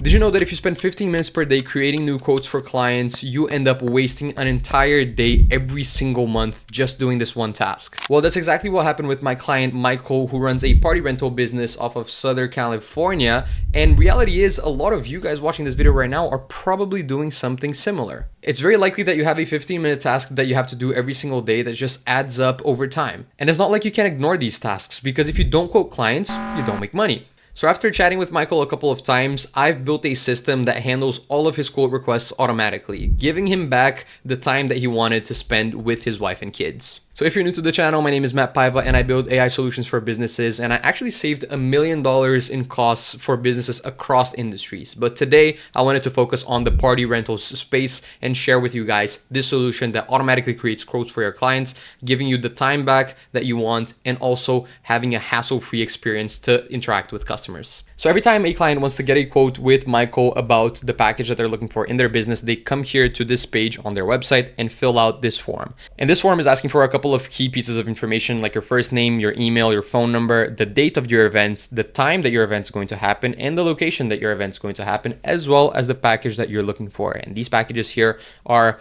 Did you know that if you spend 15 minutes per day creating new quotes for clients, you end up wasting an entire day every single month just doing this one task? Well, that's exactly what happened with my client, Michael, who runs a party rental business off of Southern California. And reality is, a lot of you guys watching this video right now are probably doing something similar. It's very likely that you have a 15-minute task that you have to do every single day that just adds up over time. And it's not like you can ignore these tasks, because if you don't quote clients, you don't make money. So after chatting with Michael a couple of times, I've built a system that handles all of his quote requests automatically, giving him back the time that he wanted to spend with his wife and kids. So if you're new to the channel, my name is Matt Paiva and I build AI solutions for businesses, and I actually saved $1 million in costs for businesses across industries. But today I wanted to focus on the party rentals space and share with you guys this solution that automatically creates quotes for your clients, giving you the time back that you want and also having a hassle-free experience to interact with customers. So every time a client wants to get a quote with Michael about the package that they're looking for in their business, they come here to this page on their website and fill out this form. And this form is asking for a couple of key pieces of information like your first name, your email, your phone number, the date of your event, the time that your event is going to happen, and the location that your event is going to happen, as well as the package that you're looking for. And these packages here are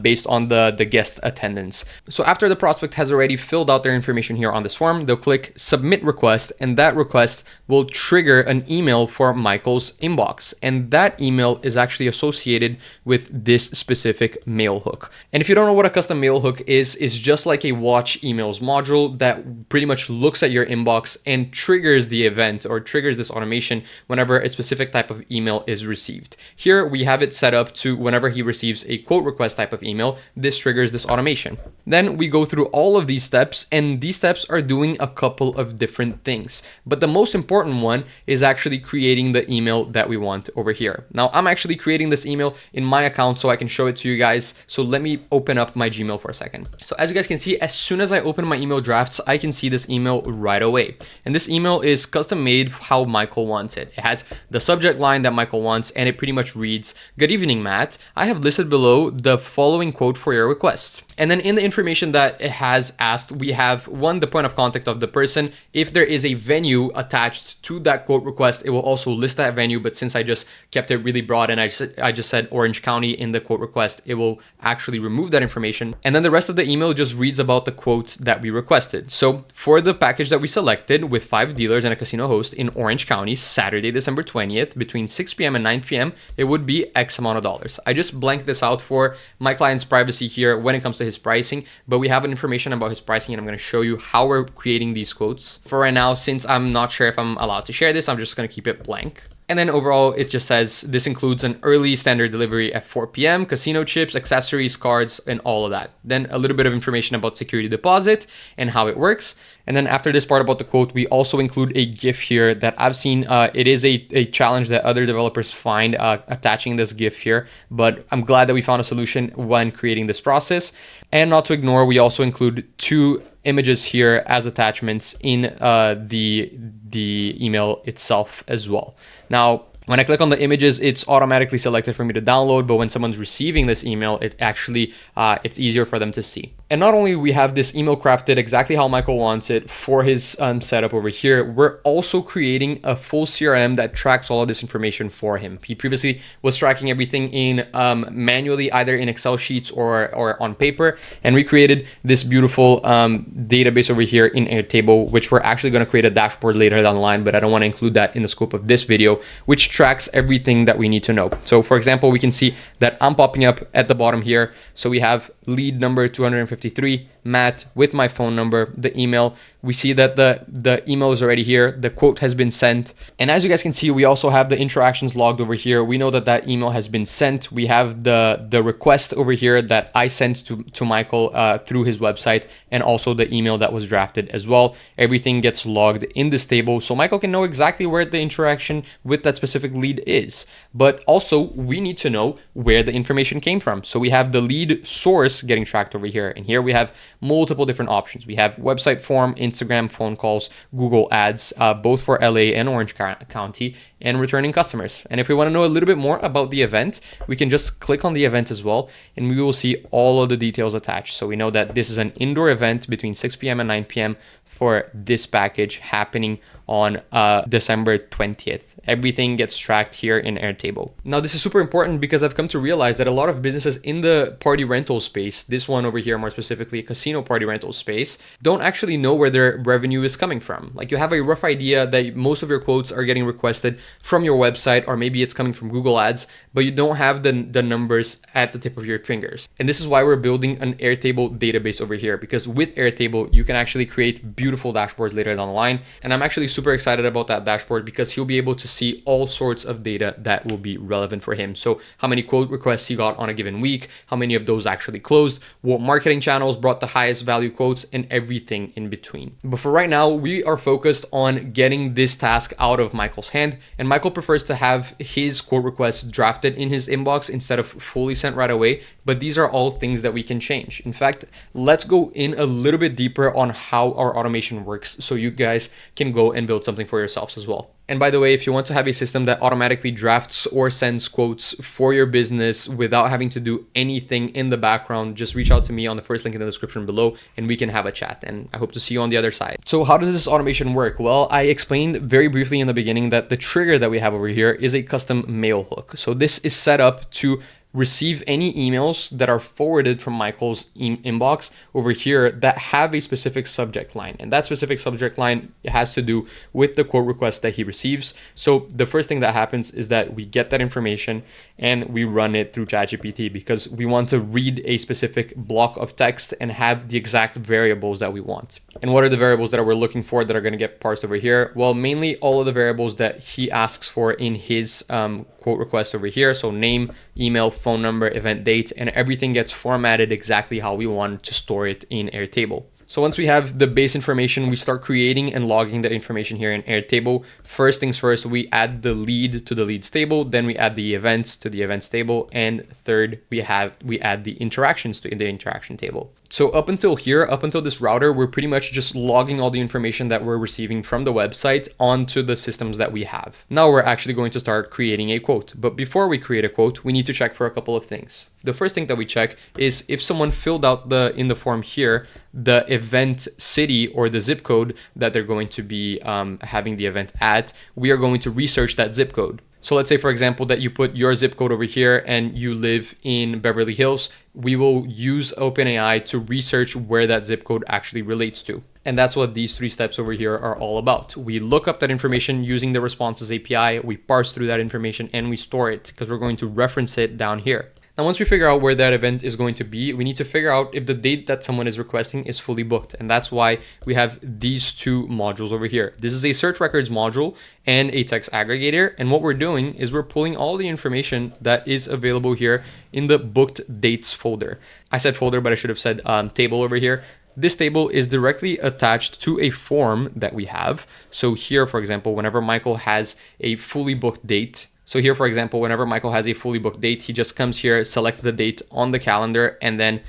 based on the guest attendance. So after the prospect has already filled out their information here on this form, they'll click submit request, and that request will trigger an email for Michael's inbox. And that email is actually associated with this specific mail hook. And if you don't know what a custom mail hook is, it's just like a watch emails module that pretty much looks at your inbox and triggers the event or triggers this automation whenever a specific type of email is received. Here we have it set up to whenever he receives a quote request type of email, this triggers this automation. Then we go through all of these steps, and these steps are doing a couple of different things. But the most important one is actually creating the email that we want over here. Now I'm actually creating this email in my account so I can show it to you guys. So let me open up my Gmail for a second. So as you guys can see, as soon as I open my email drafts, I can see this email right away. And this email is custom made how Michael wants it. It has the subject line that Michael wants, and it pretty much reads, "Good evening, Matt. I have listed below the following quote for your request." And then in the information that it has asked, we have one, the point of contact of the person. If there is a venue attached to that quote request, it will also list that venue. But since I just kept it really broad and I just said Orange County in the quote request, it will actually remove that information. And then the rest of the email just reads about the quote that we requested. So for the package that we selected with 5 dealers and a casino host in Orange County, Saturday, December 20th, between 6 p.m. and 9 p.m., it would be X amount of dollars. I just blanked this out for my client's privacy here when it comes to his pricing, but we have information about his pricing, and I'm going to show you how we're creating these quotes. For right now, since I'm not sure if I'm allowed to share this, I'm just going to keep it blank. And then overall, it just says this includes an early standard delivery at 4 p.m., casino chips, accessories, cards, and all of that. Then a little bit of information about security deposit and how it works. And then after this part about the quote, we also include a GIF here that I've seen. It is a challenge that other developers find attaching this GIF here, but I'm glad that we found a solution when creating this process. And not to ignore, we also include 2 images here as attachments in the email itself as well. Now, when I click on the images, it's automatically selected for me to download, but when someone's receiving this email, it actually, it's easier for them to see. And not only we have this email crafted exactly how Michael wants it for his setup over here, we're also creating a full CRM that tracks all of this information for him. He previously was tracking everything in manually, either in Excel sheets or on paper, and we created this beautiful database over here in Airtable, which we're actually going to create a dashboard later down the line, but I don't want to include that in the scope of this video, which tracks everything that we need to know. So for example, we can see that I'm popping up at the bottom here. So we have lead number 253, Matt, with my phone number, the email. We see that the email is already here. The quote has been sent. And as you guys can see, we also have the interactions logged over here. We know that that email has been sent. We have the request over here that I sent to Michael through his website, and also the email that was drafted as well. Everything gets logged in this table, so Michael can know exactly where the interaction with that specific lead is. But also, we need to know where the information came from. So we have the lead source getting tracked over here. And here we have multiple different options. We have website form, Instagram, phone calls, Google Ads, both for LA and Orange County. and returning customers. And if we want to know a little bit more about the event, we can just click on the event as well, and we will see all of the details attached. So we know that this is an indoor event between 6 p.m. and 9 p.m. for this package happening on December 20th. Everything gets tracked here in Airtable. Now, this is super important because I've come to realize that a lot of businesses in the party rental space, this one over here more specifically, a casino party rental space, don't actually know where their revenue is coming from. Like, you have a rough idea that most of your quotes are getting requested from your website, or maybe it's coming from Google Ads, but you don't have the numbers at the tip of your fingers. And this is why we're building an Airtable database over here, because with Airtable, you can actually create beautiful dashboards later down the line. And I'm actually super excited about that dashboard because he'll be able to see all sorts of data that will be relevant for him. So how many quote requests he got on a given week, how many of those actually closed, what marketing channels brought the highest value quotes, and everything in between. But for right now, we are focused on getting this task out of Michael's hand. And Michael prefers to have his quote requests drafted in his inbox instead of fully sent right away. But these are all things that we can change. In fact, let's go in a little bit deeper on how our automation works so you guys can go and build something for yourselves as well. And by the way, if you want to have a system that automatically drafts or sends quotes for your business without having to do anything in the background, just reach out to me on the first link in the description below and we can have a chat. And I hope to see you on the other side. So how does this automation work? Well, I explained very briefly in the beginning that the trigger that we have over here is a custom mail hook. So this is set up to receive any emails that are forwarded from Michael's inbox over here that have a specific subject line. And that specific subject line has to do with the quote request that he receives. So the first thing that happens is that we get that information and we run it through ChatGPT because we want to read a specific block of text and have the exact variables that we want. And what are the variables that we're looking for that are going to get parsed over here? Well, mainly all of the variables that he asks for in his quote request over here. So name, email, phone number, event date, and everything gets formatted exactly how we want to store it in Airtable. So once we have the base information, we start creating and logging the information here in Airtable. First things first, we add the lead to the leads table, then we add the events to the events table, and third, we add the interactions to the interaction table. So up until here, up until this router, we're pretty much just logging all the information that we're receiving from the website onto the systems that we have. Now we're actually going to start creating a quote. But before we create a quote, we need to check for a couple of things. The first thing that we check is if someone filled out in the form here, the event city or the zip code that they're going to be having the event at, we are going to research that zip code. So let's say, for example, that you put your zip code over here and you live in Beverly Hills. We will use OpenAI to research where that zip code actually relates to. And that's what these 3 steps over here are all about. We look up that information using the Responses API, we parse through that information, and we store it because we're going to reference it down here. Now, once we figure out where that event is going to be, we need to figure out if the date that someone is requesting is fully booked. And that's why we have these 2 modules over here. This is a search records module and a text aggregator. And what we're doing is we're pulling all the information that is available here in the booked dates folder. I said folder, but I should have said table over here. This table is directly attached to a form that we have. So here, for example, whenever Michael has a fully booked date, whenever Michael has a fully booked date, he just comes here, selects the date on the calendar, and then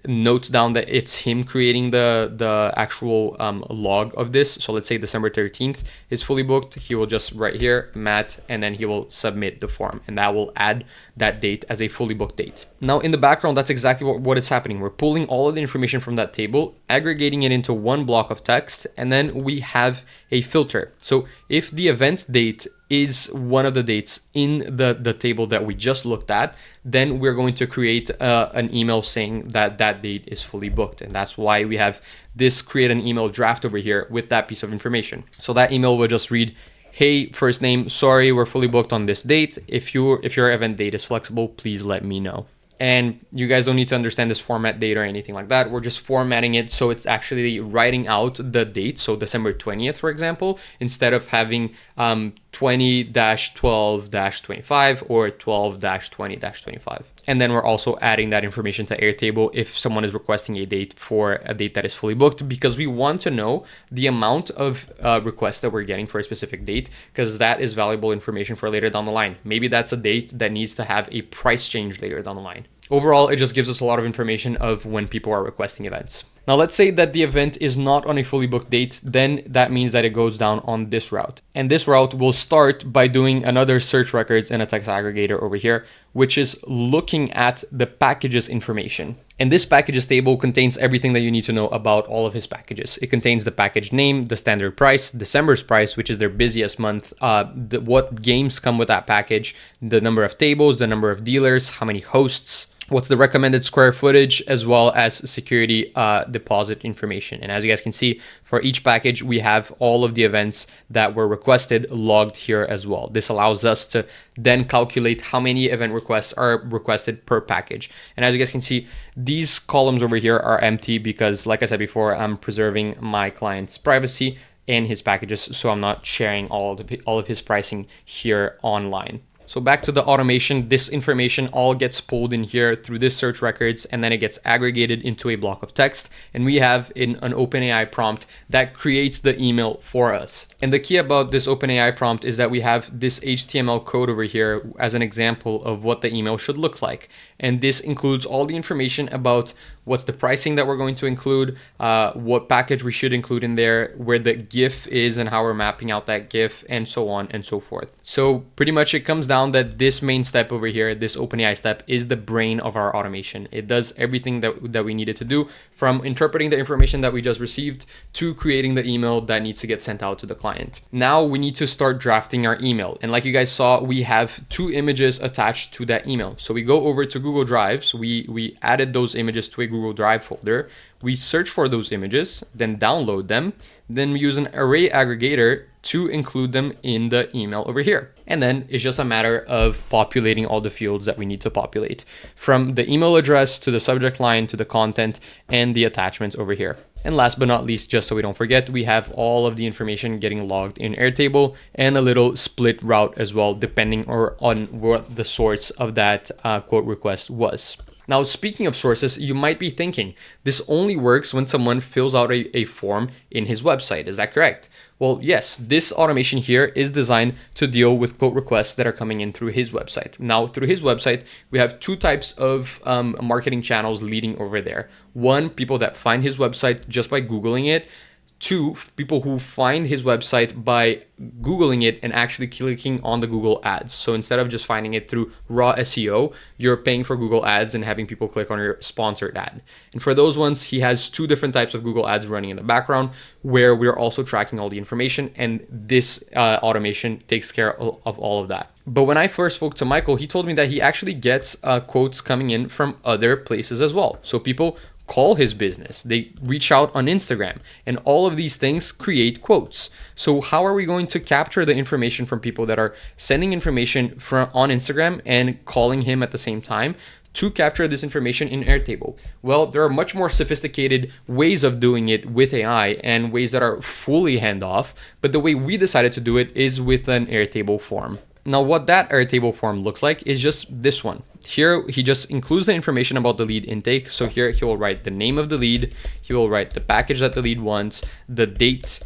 notes down that it's him creating the actual log of this. So let's say December 13th is fully booked. He will just write here, Matt, and then he will submit the form, and that will add that date as a fully booked date. Now in the background, that's exactly what is happening. We're pulling all of the information from that table, aggregating it into one block of text, and then we have a filter. So if the event date is one of the dates in the table that we just looked at, then we're going to create an email saying that that date is fully booked. And that's why we have this create an email draft over here with that piece of information. So that email will just read, hey, first name, sorry, we're fully booked on this date. If your event date is flexible, please let me know. And you guys don't need to understand this format date or anything like that. We're just formatting it so it's actually writing out the date. So December 20th, for example, instead of having 20-12-25 or 12-20-25. And then we're also adding that information to Airtable if someone is requesting a date for a date that is fully booked, because we want to know the amount of requests that we're getting for a specific date, because that is valuable information for later down the line. Maybe that's a date that needs to have a price change later down the line. Overall, it just gives us a lot of information of when people are requesting events. Now, let's say that the event is not on a fully booked date, then that means that it goes down on this route. And this route will start by doing another search records and a text aggregator over here, which is looking at the packages information. And this packages table contains everything that you need to know about all of his packages. It contains the package name, the standard price, December's price, which is their busiest month, what games come with that package, the number of tables, the number of dealers, how many hosts, what's the recommended square footage, as well as security deposit information. And as you guys can see, for each package, we have all of the events that were requested logged here as well. This allows us to then calculate how many event requests are requested per package. And as you guys can see, these columns over here are empty because, like I said before, I'm preserving my client's privacy and his packages, so I'm not sharing all of his pricing here online. So back to the automation, this information all gets pulled in here through this search records, and then it gets aggregated into a block of text. And we have an OpenAI prompt that creates the email for us. And the key about this OpenAI prompt is that we have this HTML code over here as an example of what the email should look like. And this includes all the information about what's the pricing that we're going to include, what package we should include in there, where the GIF is and how we're mapping out that GIF, and so on and so forth. So pretty much it comes down that this main step over here, this OpenAI step, is the brain of our automation. It does everything that we needed to do, from interpreting the information that we just received to creating the email that needs to get sent out to the client. Now we need to start drafting our email. And like you guys saw, we have 2 images attached to that email. So we go over to Google Drives, we added those images to a Google Drive folder. We search for those images, then download them, then we use an array aggregator to include them in the email over here. And then it's just a matter of populating all the fields that we need to populate, from the email address to the subject line to the content and the attachments over here. And last but not least, just so we don't forget, we have all of the information getting logged in Airtable and a little split route as well, depending on what the source of that quote request was. Now, speaking of sources, you might be thinking, this only works when someone fills out a form in his website. Is that correct? Well, yes, this automation here is designed to deal with quote requests that are coming in through his website. Now, through his website, we have 2 types of marketing channels leading over there. 1, people that find his website just by Googling it. 2, people who find his website by Googling it and actually clicking on the Google ads. So instead of just finding it through raw SEO, you're paying for Google ads and having people click on your sponsored ad. And for those ones, he has 2 different types of Google ads running in the background, where we're also tracking all the information, and this automation takes care of all of that. But when I first spoke to Michael, he told me that he actually gets quotes coming in from other places as well. So people call his business, they reach out on Instagram, and all of these things create quotes. So how are we going to capture the information from people that are sending information on Instagram and calling him at the same time to capture this information in Airtable? Well, there are much more sophisticated ways of doing it with AI and ways that are fully hands-off, but the way we decided to do it is with an Airtable form. Now, what that Airtable form looks like is just this one. Here, he just includes the information about the lead intake. So here he will write the name of the lead, he will write the package that the lead wants, the date,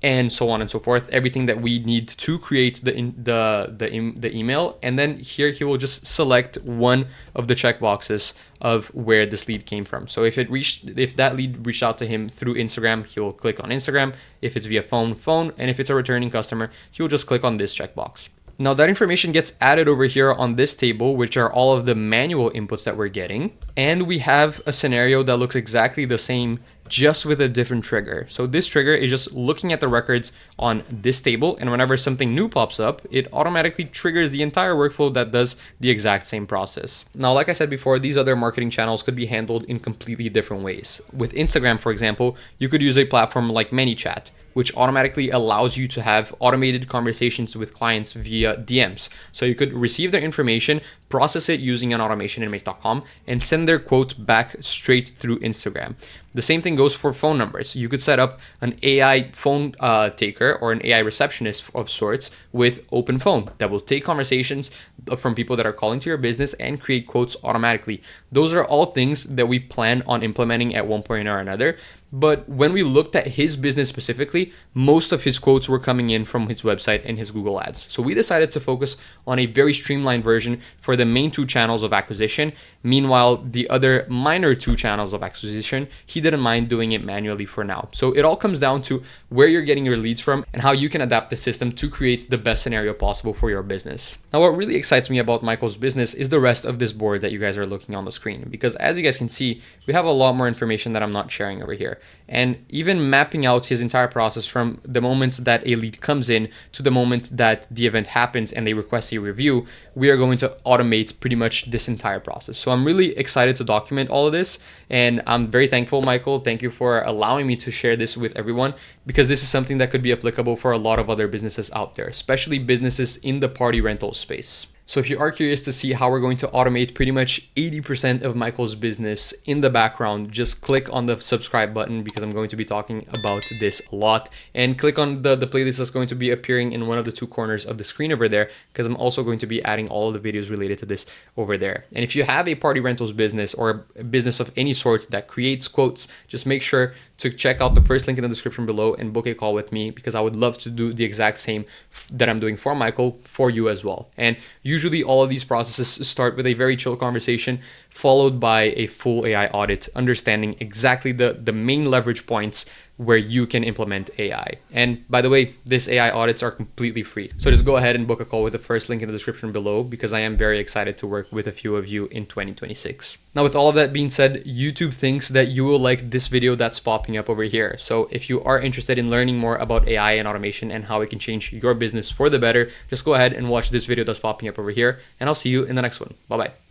and so on and so forth, everything that we need to create the email. And then here he will just select one of the checkboxes of where this lead came from. So if that lead reached out to him through Instagram, he will click on Instagram. If it's via phone, and if it's a returning customer, he will just click on this checkbox. Now that information gets added over here on this table, which are all of the manual inputs that we're getting. And we have a scenario that looks exactly the same, just with a different trigger. So this trigger is just looking at the records on this table, and whenever something new pops up, it automatically triggers the entire workflow that does the exact same process. Now, like I said before, these other marketing channels could be handled in completely different ways. With Instagram, for example, you could use a platform like ManyChat, which automatically allows you to have automated conversations with clients via DMs. So you could receive their information, process it using an automation in Make.com, and send their quote back straight through Instagram. The same thing goes for phone numbers. You could set up an AI phone taker or an AI receptionist of sorts with OpenPhone that will take conversations from people that are calling to your business and create quotes automatically. Those are all things that we plan on implementing at one point or another. But when we looked at his business specifically, most of his quotes were coming in from his website and his Google ads. So we decided to focus on a very streamlined version for the main 2 channels of acquisition. Meanwhile, the other minor 2 channels of acquisition, he he didn't mind doing it manually for now. So it all comes down to where you're getting your leads from and how you can adapt the system to create the best scenario possible for your business. Now, what really excites me about Michael's business is the rest of this board that you guys are looking on the screen, because as you guys can see, we have a lot more information that I'm not sharing over here. And even mapping out his entire process from the moment that a lead comes in to the moment that the event happens and they request a review, we are going to automate pretty much this entire process. So I'm really excited to document all of this, and I'm very thankful, Michael. Thank you for allowing me to share this with everyone, because this is something that could be applicable for a lot of other businesses out there, especially businesses in the party rental space. So if you are curious to see how we're going to automate pretty much 80% of Michael's business in the background, just click on the subscribe button, because I'm going to be talking about this a lot, and click on the playlist that's going to be appearing in one of the two corners of the screen over there, because I'm also going to be adding all of the videos related to this over there. And if you have a party rentals business or a business of any sort that creates quotes, just make sure to check out the first link in the description below and book a call with me, because I would love to do the exact same that I'm doing for Michael for you as well. And usually all of these processes start with a very chill conversation followed by a full AI audit, understanding exactly the main leverage points where you can implement AI. And by the way, these AI audits are completely free. So just go ahead and book a call with the first link in the description below, because I am very excited to work with a few of you in 2026. Now, with all of that being said, YouTube thinks that you will like this video that's popping up over here. So if you are interested in learning more about AI and automation and how it can change your business for the better, just go ahead and watch this video that's popping up over here, and I'll see you in the next one. Bye-bye.